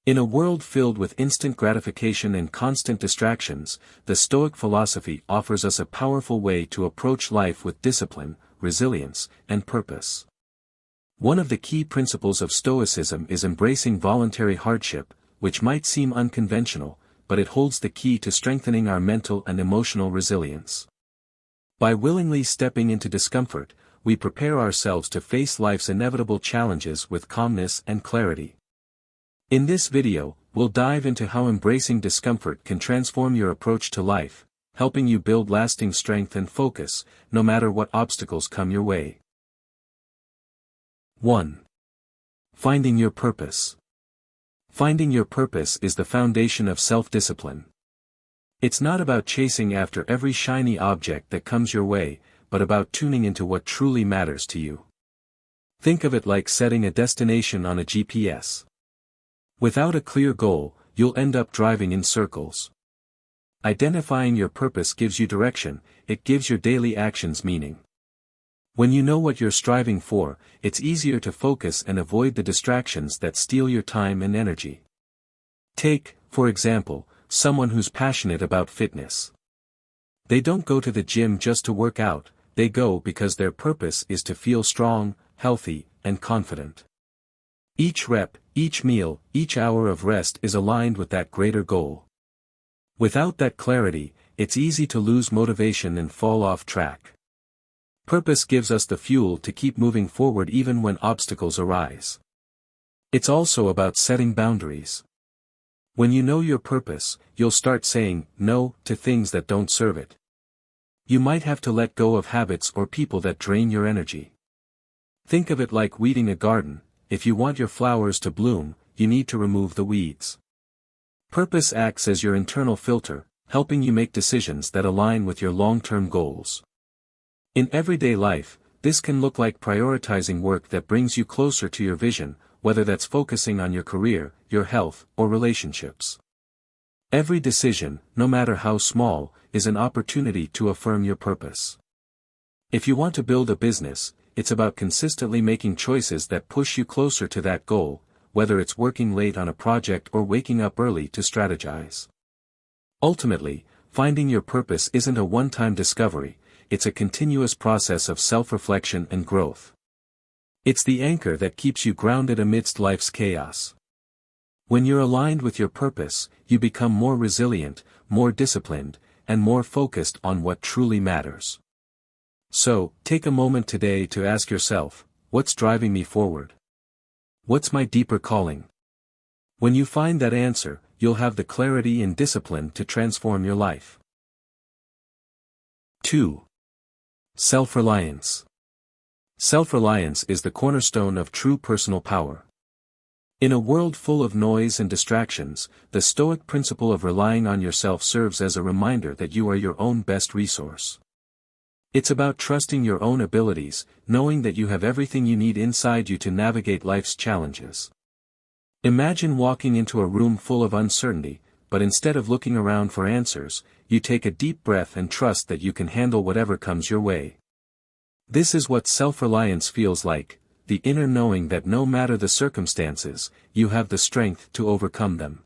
In a world filled with instant gratification and constant distractions, the Stoic philosophy offers us a powerful way to approach life with discipline, resilience, and purpose. One of the key principles of Stoicism is embracing voluntary hardship, which might seem unconventional, but it holds the key to strengthening our mental and emotional resilience. By willingly stepping into discomfort, we prepare ourselves to face life's inevitable challenges with calmness and clarity. In this video, we'll dive into how embracing discomfort can transform your approach to life, helping you build lasting strength and focus, no matter what obstacles come your way. 1. Finding your purpose. Finding your purpose is the foundation of self-discipline. It's not about chasing after every shiny object that comes your way, but about tuning into what truly matters to you. Think of it like setting a destination on a GPS. Without a clear goal, you'll end up driving in circles. Identifying your purpose gives you direction, it gives your daily actions meaning. When you know what you're striving for, it's easier to focus and avoid the distractions that steal your time and energy. Take, for example, someone who's passionate about fitness. They don't go to the gym just to work out, they go because their purpose is to feel strong, healthy, and confident. Each rep, each meal, each hour of rest is aligned with that greater goal. Without that clarity, it's easy to lose motivation and fall off track. Purpose gives us the fuel to keep moving forward even when obstacles arise. It's also about setting boundaries. When you know your purpose, you'll start saying no to things that don't serve it. You might have to let go of habits or people that drain your energy. Think of it like weeding a garden. If you want your flowers to bloom, you need to remove the weeds. Purpose acts as your internal filter, helping you make decisions that align with your long-term goals. In everyday life, this can look like prioritizing work that brings you closer to your vision, whether that's focusing on your career, your health, or relationships. Every decision, no matter how small, is an opportunity to affirm your purpose. If you want to build a business, it's about consistently making choices that push you closer to that goal, whether it's working late on a project or waking up early to strategize. Ultimately, finding your purpose isn't a one-time discovery, it's a continuous process of self-reflection and growth. It's the anchor that keeps you grounded amidst life's chaos. When you're aligned with your purpose, you become more resilient, more disciplined, and more focused on what truly matters. So, take a moment today to ask yourself, what's driving me forward? What's my deeper calling? When you find that answer, you'll have the clarity and discipline to transform your life. 2. Self-reliance. Self-reliance is the cornerstone of true personal power. In a world full of noise and distractions, the Stoic principle of relying on yourself serves as a reminder that you are your own best resource. It's about trusting your own abilities, knowing that you have everything you need inside you to navigate life's challenges. Imagine walking into a room full of uncertainty, but instead of looking around for answers, you take a deep breath and trust that you can handle whatever comes your way. This is what self-reliance feels like, the inner knowing that no matter the circumstances, you have the strength to overcome them.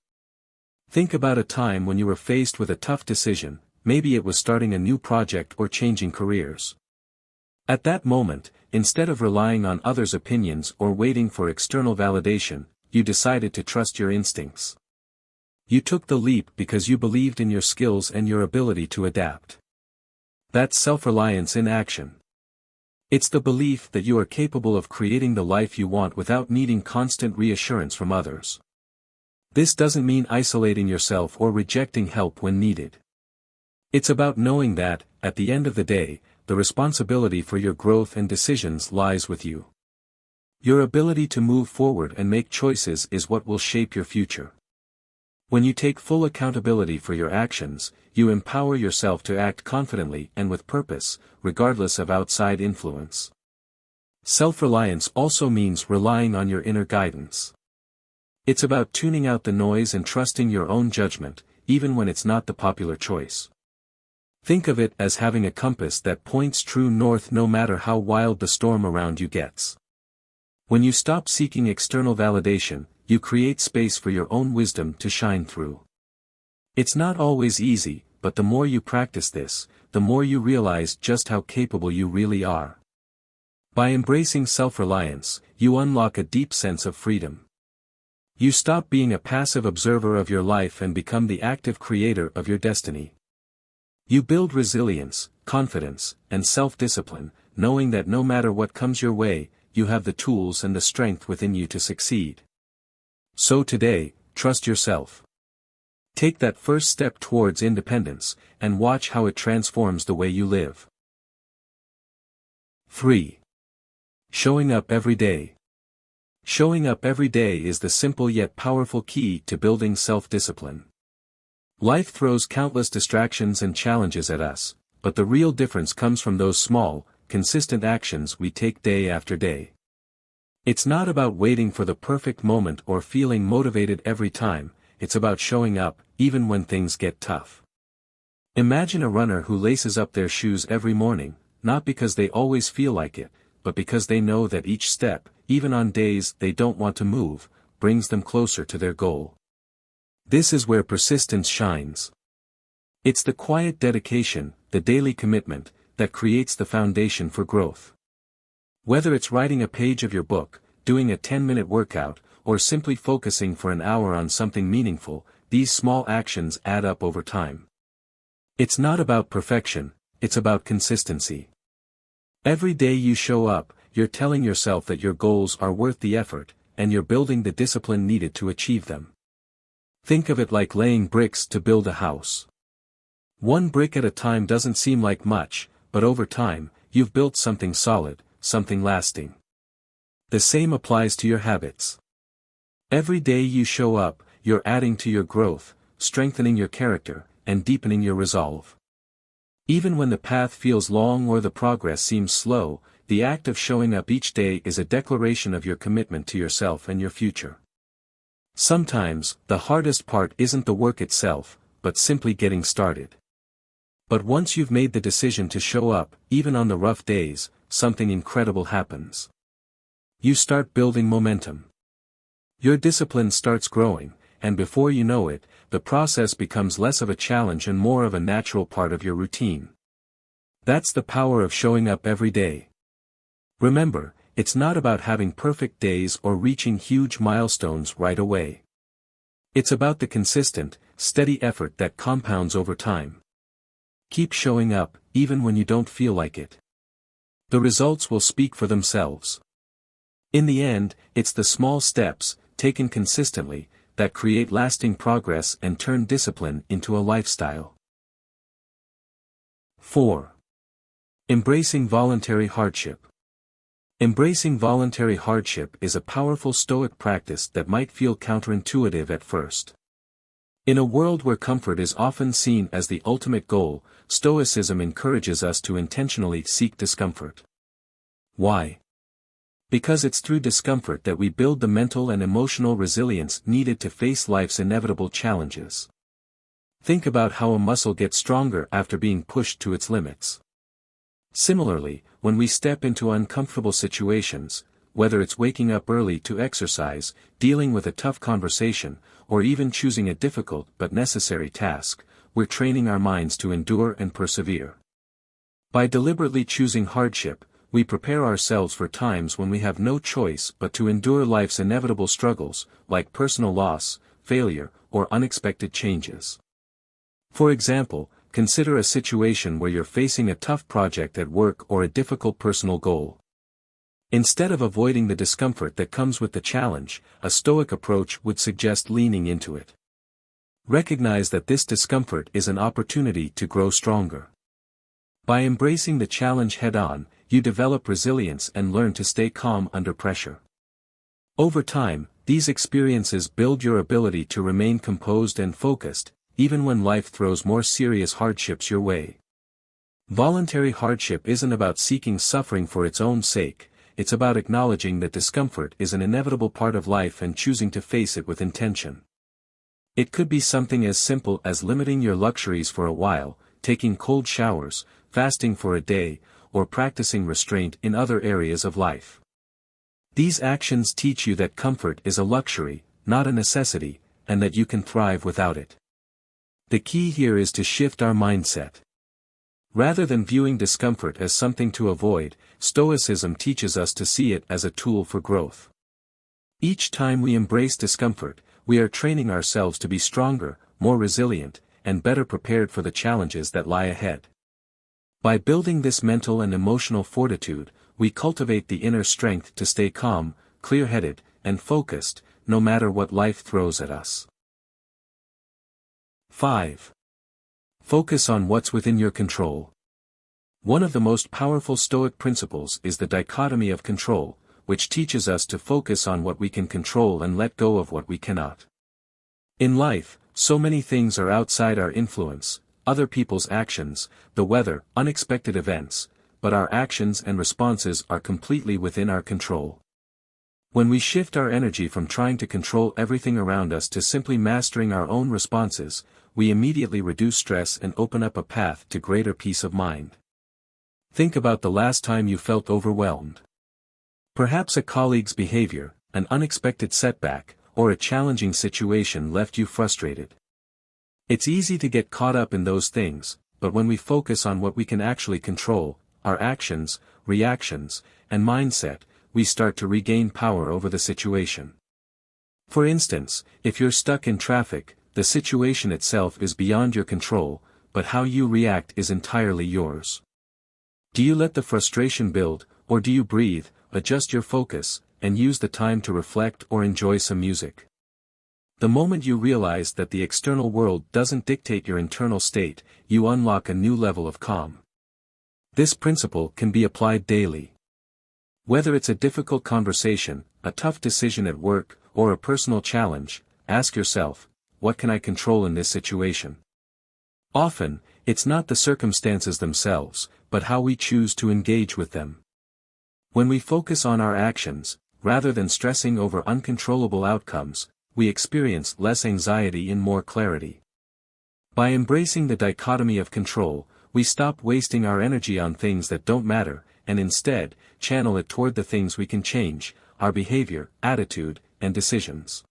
Think about a time when you were faced with a tough decision. Maybe it was starting a new project or changing careers. At that moment, instead of relying on others' opinions or waiting for external validation, you decided to trust your instincts. You took the leap because you believed in your skills and your ability to adapt. That's self-reliance in action. It's the belief that you are capable of creating the life you want without needing constant reassurance from others. This doesn't mean isolating yourself or rejecting help when needed. It's about knowing that, at the end of the day, the responsibility for your growth and decisions lies with you. Your ability to move forward and make choices is what will shape your future. When you take full accountability for your actions, you empower yourself to act confidently and with purpose, regardless of outside influence. Self-reliance also means relying on your inner guidance. It's about tuning out the noise and trusting your own judgment, even when it's not the popular choice. Think of it as having a compass that points true north no matter how wild the storm around you gets. When you stop seeking external validation, you create space for your own wisdom to shine through. It's not always easy, but the more you practice this, the more you realize just how capable you really are. By embracing self-reliance, you unlock a deep sense of freedom. You stop being a passive observer of your life and become the active creator of your destiny. You build resilience, confidence, and self-discipline, knowing that no matter what comes your way, you have the tools and the strength within you to succeed. So today, trust yourself. Take that first step towards independence, and watch how it transforms the way you live. 3. Showing up every day. Showing up every day is the simple yet powerful key to building self-discipline. Life throws countless distractions and challenges at us, but the real difference comes from those small, consistent actions we take day after day. It's not about waiting for the perfect moment or feeling motivated every time, it's about showing up, even when things get tough. Imagine a runner who laces up their shoes every morning, not because they always feel like it, but because they know that each step, even on days they don't want to move, brings them closer to their goal. This is where persistence shines. It's the quiet dedication, the daily commitment, that creates the foundation for growth. Whether it's writing a page of your book, doing a 10-minute workout, or simply focusing for an hour on something meaningful, these small actions add up over time. It's not about perfection, it's about consistency. Every day you show up, you're telling yourself that your goals are worth the effort, and you're building the discipline needed to achieve them. Think of it like laying bricks to build a house. One brick at a time doesn't seem like much, but over time, you've built something solid, something lasting. The same applies to your habits. Every day you show up, you're adding to your growth, strengthening your character, and deepening your resolve. Even when the path feels long or the progress seems slow, the act of showing up each day is a declaration of your commitment to yourself and your future. Sometimes, the hardest part isn't the work itself, but simply getting started. But once you've made the decision to show up, even on the rough days, something incredible happens. You start building momentum. Your discipline starts growing, and before you know it, the process becomes less of a challenge and more of a natural part of your routine. That's the power of showing up every day. Remember, it's not about having perfect days or reaching huge milestones right away. It's about the consistent, steady effort that compounds over time. Keep showing up, even when you don't feel like it. The results will speak for themselves. In the end, it's the small steps, taken consistently, that create lasting progress and turn discipline into a lifestyle. 4. Embracing voluntary hardship. Embracing voluntary hardship is a powerful Stoic practice that might feel counterintuitive at first. In a world where comfort is often seen as the ultimate goal, Stoicism encourages us to intentionally seek discomfort. Why? Because it's through discomfort that we build the mental and emotional resilience needed to face life's inevitable challenges. Think about how a muscle gets stronger after being pushed to its limits. Similarly, when we step into uncomfortable situations, whether it's waking up early to exercise, dealing with a tough conversation, or even choosing a difficult but necessary task, we're training our minds to endure and persevere. By deliberately choosing hardship, we prepare ourselves for times when we have no choice but to endure life's inevitable struggles, like personal loss, failure, or unexpected changes. For example, consider a situation where you're facing a tough project at work or a difficult personal goal. Instead of avoiding the discomfort that comes with the challenge, a Stoic approach would suggest leaning into it. Recognize that this discomfort is an opportunity to grow stronger. By embracing the challenge head-on, you develop resilience and learn to stay calm under pressure. Over time, these experiences build your ability to remain composed and focused, even when life throws more serious hardships your way. Voluntary hardship isn't about seeking suffering for its own sake, it's about acknowledging that discomfort is an inevitable part of life and choosing to face it with intention. It could be something as simple as limiting your luxuries for a while, taking cold showers, fasting for a day, or practicing restraint in other areas of life. These actions teach you that comfort is a luxury, not a necessity, and that you can thrive without it. The key here is to shift our mindset. Rather than viewing discomfort as something to avoid, Stoicism teaches us to see it as a tool for growth. Each time we embrace discomfort, we are training ourselves to be stronger, more resilient, and better prepared for the challenges that lie ahead. By building this mental and emotional fortitude, we cultivate the inner strength to stay calm, clear-headed, and focused, no matter what life throws at us. 5. Focus on what's within your control. One of the most powerful Stoic principles is the dichotomy of control, which teaches us to focus on what we can control and let go of what we cannot. In life, so many things are outside our influence, other people's actions, the weather, unexpected events, but our actions and responses are completely within our control. When we shift our energy from trying to control everything around us to simply mastering our own responses, we immediately reduce stress and open up a path to greater peace of mind. Think about the last time you felt overwhelmed. Perhaps a colleague's behavior, an unexpected setback, or a challenging situation left you frustrated. It's easy to get caught up in those things, but when we focus on what we can actually control, our actions, reactions, and mindset, we start to regain power over the situation. For instance, if you're stuck in traffic, the situation itself is beyond your control, but how you react is entirely yours. Do you let the frustration build, or do you breathe, adjust your focus, and use the time to reflect or enjoy some music? The moment you realize that the external world doesn't dictate your internal state, you unlock a new level of calm. This principle can be applied daily. Whether it's a difficult conversation, a tough decision at work, or a personal challenge, ask yourself, what can I control in this situation? Often, it's not the circumstances themselves, but how we choose to engage with them. When we focus on our actions, rather than stressing over uncontrollable outcomes, we experience less anxiety and more clarity. By embracing the dichotomy of control, we stop wasting our energy on things that don't matter, and instead, channel it toward the things we can change, our behavior, attitude, and decisions.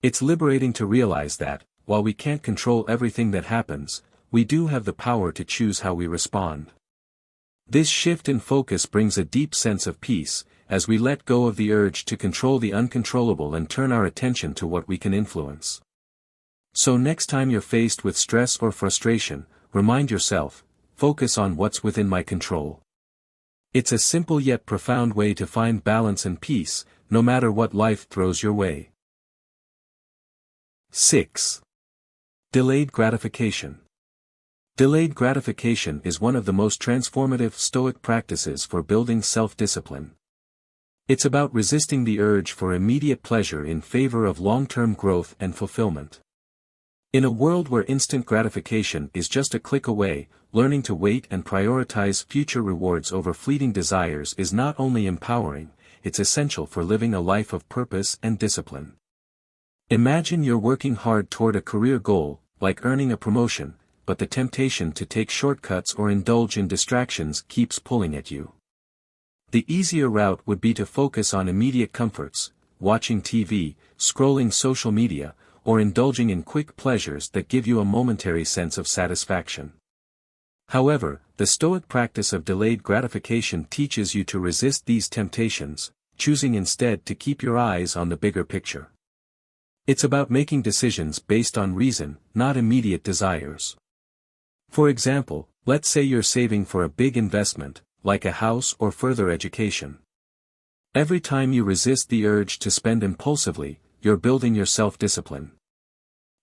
It's liberating to realize that, while we can't control everything that happens, we do have the power to choose how we respond. This shift in focus brings a deep sense of peace, as we let go of the urge to control the uncontrollable and turn our attention to what we can influence. So next time you're faced with stress or frustration, remind yourself, focus on what's within my control. It's a simple yet profound way to find balance and peace, no matter what life throws your way. 6. Delayed gratification. Delayed gratification is one of the most transformative Stoic practices for building self-discipline. It's about resisting the urge for immediate pleasure in favor of long-term growth and fulfillment. In a world where instant gratification is just a click away, learning to wait and prioritize future rewards over fleeting desires is not only empowering, it's essential for living a life of purpose and discipline. Imagine you're working hard toward a career goal, like earning a promotion, but the temptation to take shortcuts or indulge in distractions keeps pulling at you. The easier route would be to focus on immediate comforts, watching TV, scrolling social media, or indulging in quick pleasures that give you a momentary sense of satisfaction. However, the Stoic practice of delayed gratification teaches you to resist these temptations, choosing instead to keep your eyes on the bigger picture. It's about making decisions based on reason, not immediate desires. For example, let's say you're saving for a big investment, like a house or further education. Every time you resist the urge to spend impulsively, you're building your self-discipline.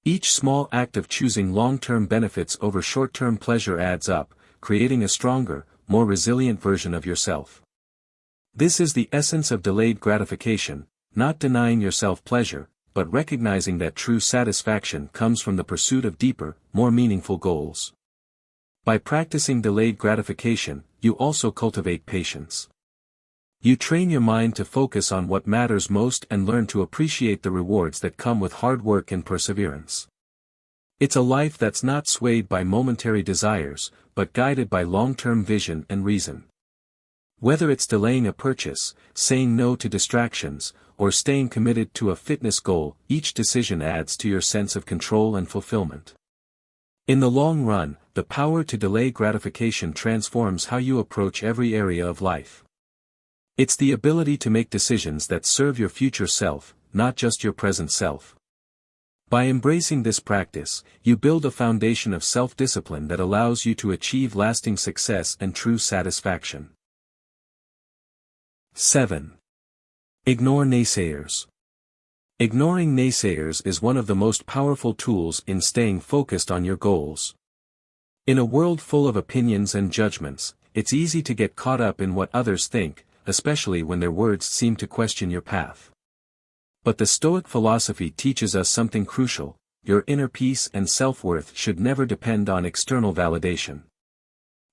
Each small act of choosing long-term benefits over short-term pleasure adds up, creating a stronger, more resilient version of yourself. This is the essence of delayed gratification, not denying yourself pleasure, but recognizing that true satisfaction comes from the pursuit of deeper, more meaningful goals. By practicing delayed gratification, you also cultivate patience. You train your mind to focus on what matters most and learn to appreciate the rewards that come with hard work and perseverance. It's a life that's not swayed by momentary desires, but guided by long-term vision and reason. Whether it's delaying a purchase, saying no to distractions, or staying committed to a fitness goal, each decision adds to your sense of control and fulfillment. In the long run, the power to delay gratification transforms how you approach every area of life. It's the ability to make decisions that serve your future self, not just your present self. By embracing this practice, you build a foundation of self-discipline that allows you to achieve lasting success and true satisfaction. 7. Ignore naysayers. Ignoring naysayers is one of the most powerful tools in staying focused on your goals. In a world full of opinions and judgments, it's easy to get caught up in what others think, especially when their words seem to question your path. But the Stoic philosophy teaches us something crucial: your inner peace and self-worth should never depend on external validation.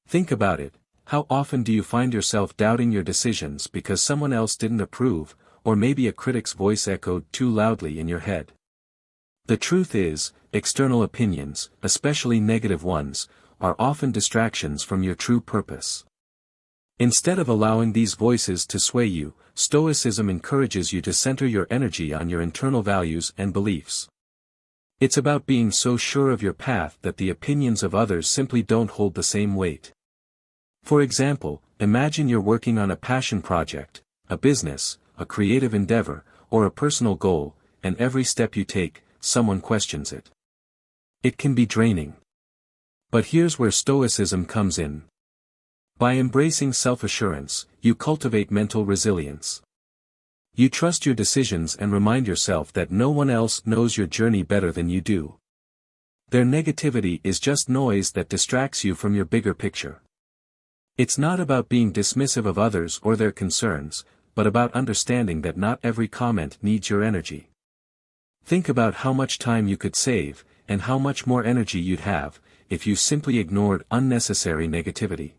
Think about it: how often do you find yourself doubting your decisions because someone else didn't approve, or maybe a critic's voice echoed too loudly in your head? The truth is, external opinions, especially negative ones, are often distractions from your true purpose. Instead of allowing these voices to sway you, Stoicism encourages you to center your energy on your internal values and beliefs. It's about being so sure of your path that the opinions of others simply don't hold the same weight. For example, imagine you're working on a passion project, a business, a creative endeavor, or a personal goal, and every step you take, someone questions it. It can be draining. But here's where Stoicism comes in. By embracing self-assurance, you cultivate mental resilience. You trust your decisions and remind yourself that no one else knows your journey better than you do. Their negativity is just noise that distracts you from your bigger picture. It's not about being dismissive of others or their concerns, but about understanding that not every comment needs your energy. Think about how much time you could save, and how much more energy you'd have, if you simply ignored unnecessary negativity.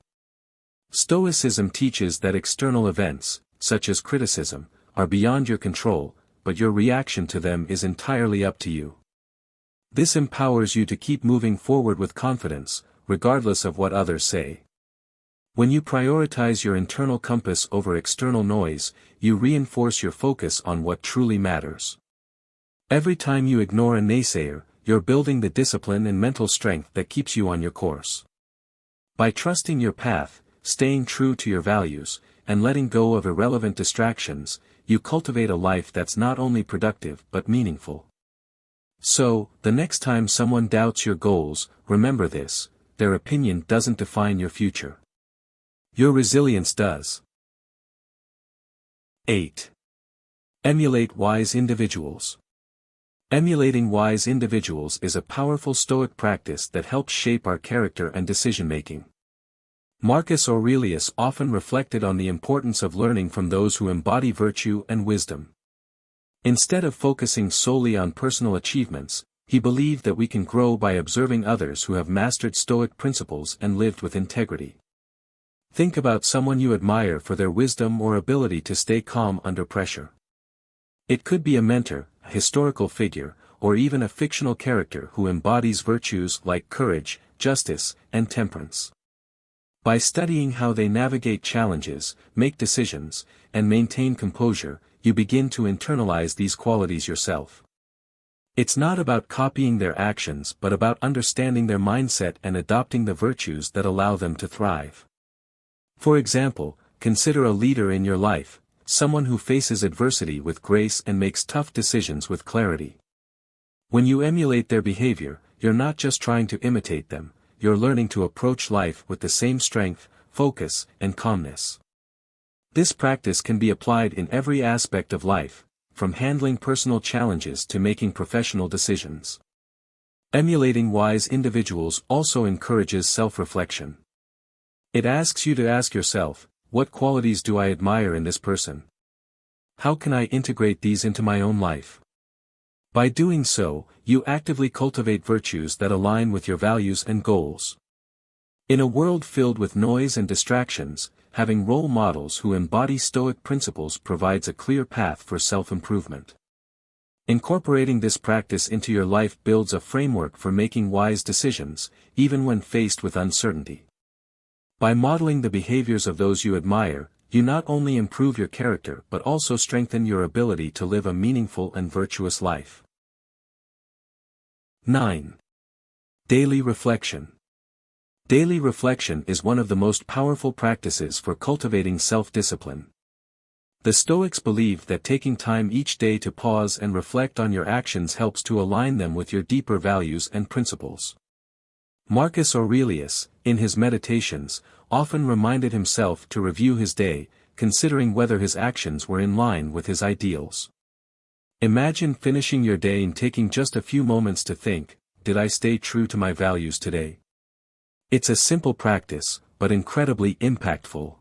Stoicism teaches that external events, such as criticism, are beyond your control, but your reaction to them is entirely up to you. This empowers you to keep moving forward with confidence, regardless of what others say. When you prioritize your internal compass over external noise, you reinforce your focus on what truly matters. Every time you ignore a naysayer, you're building the discipline and mental strength that keeps you on your course. By trusting your path, staying true to your values, and letting go of irrelevant distractions, you cultivate a life that's not only productive but meaningful. So, the next time someone doubts your goals, remember this: their opinion doesn't define your future. Your resilience does. 8. Emulate wise individuals. Emulating wise individuals is a powerful Stoic practice that helps shape our character and decision-making. Marcus Aurelius often reflected on the importance of learning from those who embody virtue and wisdom. Instead of focusing solely on personal achievements, he believed that we can grow by observing others who have mastered Stoic principles and lived with integrity. Think about someone you admire for their wisdom or ability to stay calm under pressure. It could be a mentor, a historical figure, or even a fictional character who embodies virtues like courage, justice, and temperance. By studying how they navigate challenges, make decisions, and maintain composure, you begin to internalize these qualities yourself. It's not about copying their actions but about understanding their mindset and adopting the virtues that allow them to thrive. For example, consider a leader in your life, someone who faces adversity with grace and makes tough decisions with clarity. When you emulate their behavior, you're not just trying to imitate them, you're learning to approach life with the same strength, focus, and calmness. This practice can be applied in every aspect of life, from handling personal challenges to making professional decisions. Emulating wise individuals also encourages self-reflection. It asks you to ask yourself, what qualities do I admire in this person? How can I integrate these into my own life? By doing so, you actively cultivate virtues that align with your values and goals. In a world filled with noise and distractions, having role models who embody Stoic principles provides a clear path for self-improvement. Incorporating this practice into your life builds a framework for making wise decisions, even when faced with uncertainty. By modeling the behaviors of those you admire, you not only improve your character but also strengthen your ability to live a meaningful and virtuous life. 9. Daily reflection. Daily reflection is one of the most powerful practices for cultivating self-discipline. The Stoics believed that taking time each day to pause and reflect on your actions helps to align them with your deeper values and principles. Marcus Aurelius, in his Meditations, often reminded himself to review his day, considering whether his actions were in line with his ideals. Imagine finishing your day and taking just a few moments to think, did I stay true to my values today? It's a simple practice, but incredibly impactful.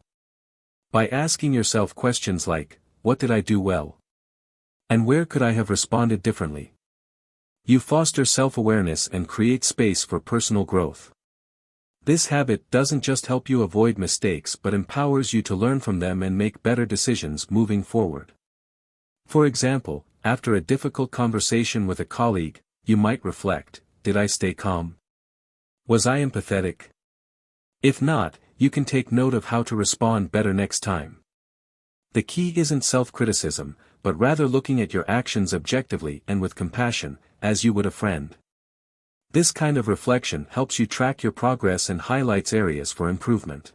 By asking yourself questions like, what did I do well? And where could I have responded differently? You foster self-awareness and create space for personal growth. This habit doesn't just help you avoid mistakes but empowers you to learn from them and make better decisions moving forward. For example, after a difficult conversation with a colleague, you might reflect, did I stay calm? Was I empathetic? If not, you can take note of how to respond better next time. The key isn't self-criticism, but rather looking at your actions objectively and with compassion, as you would a friend. This kind of reflection helps you track your progress and highlights areas for improvement.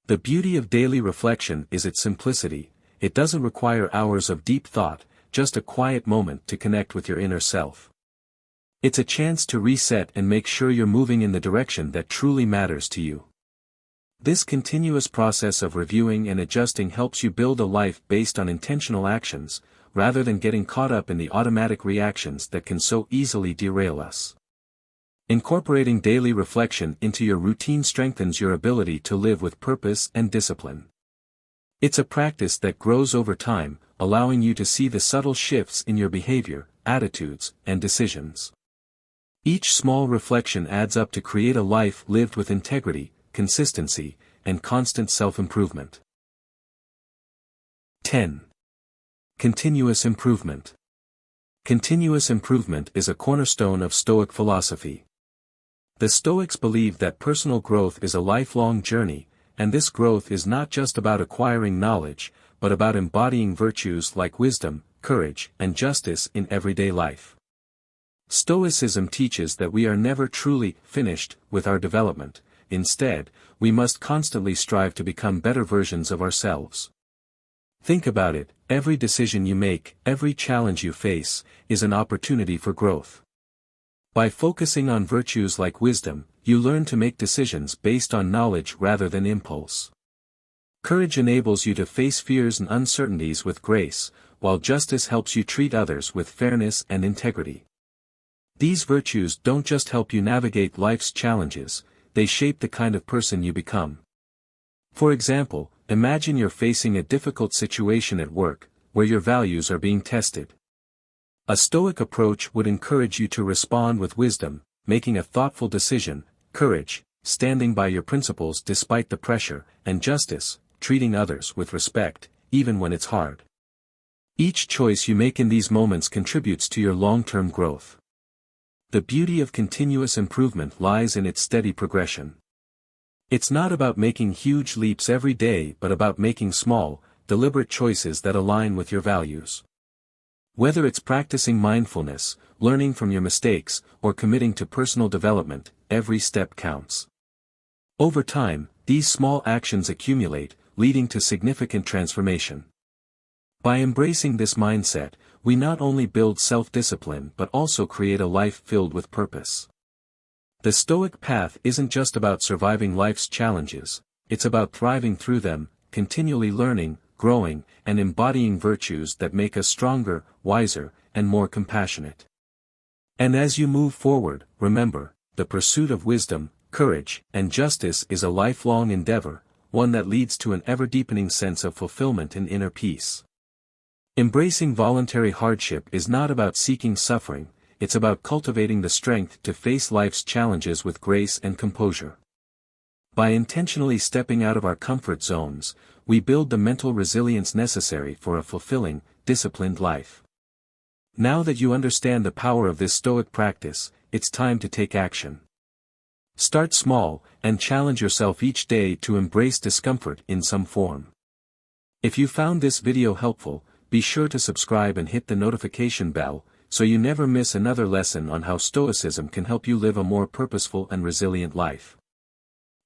The beauty of daily reflection is its simplicity. It doesn't require hours of deep thought, just a quiet moment to connect with your inner self. It's a chance to reset and make sure you're moving in the direction that truly matters to you. This continuous process of reviewing and adjusting helps you build a life based on intentional actions, rather than getting caught up in the automatic reactions that can so easily derail us. Incorporating daily reflection into your routine strengthens your ability to live with purpose and discipline. It's a practice that grows over time, allowing you to see the subtle shifts in your behavior, attitudes, and decisions. Each small reflection adds up to create a life lived with integrity, consistency, and constant self-improvement. 10. Continuous improvement. Continuous improvement is a cornerstone of Stoic philosophy. The Stoics believe that personal growth is a lifelong journey, and this growth is not just about acquiring knowledge, but about embodying virtues like wisdom, courage, and justice in everyday life. Stoicism teaches that we are never truly finished with our development. Instead, we must constantly strive to become better versions of ourselves. Think about it, every decision you make, every challenge you face, is an opportunity for growth. By focusing on virtues like wisdom, you learn to make decisions based on knowledge rather than impulse. Courage enables you to face fears and uncertainties with grace, while justice helps you treat others with fairness and integrity. These virtues don't just help you navigate life's challenges, they shape the kind of person you become. For example, imagine you're facing a difficult situation at work, where your values are being tested. A Stoic approach would encourage you to respond with wisdom, making a thoughtful decision, courage, standing by your principles despite the pressure, and justice, treating others with respect, even when it's hard. Each choice you make in these moments contributes to your long-term growth. The beauty of continuous improvement lies in its steady progression. It's not about making huge leaps every day but about making small, deliberate choices that align with your values. Whether it's practicing mindfulness, learning from your mistakes, or committing to personal development, every step counts. Over time, these small actions accumulate, leading to significant transformation. By embracing this mindset, we not only build self-discipline but also create a life filled with purpose. The Stoic path isn't just about surviving life's challenges, it's about thriving through them, continually learning, growing, and embodying virtues that make us stronger, wiser, and more compassionate. And as you move forward, remember, the pursuit of wisdom, courage, and justice is a lifelong endeavor, one that leads to an ever-deepening sense of fulfillment and inner peace. Embracing voluntary hardship is not about seeking suffering, it's about cultivating the strength to face life's challenges with grace and composure. By intentionally stepping out of our comfort zones, we build the mental resilience necessary for a fulfilling, disciplined life. Now that you understand the power of this Stoic practice, it's time to take action. Start small, and challenge yourself each day to embrace discomfort in some form. If you found this video helpful, be sure to subscribe and hit the notification bell, so you never miss another lesson on how Stoicism can help you live a more purposeful and resilient life.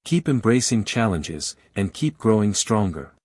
Keep embracing challenges, and keep growing stronger.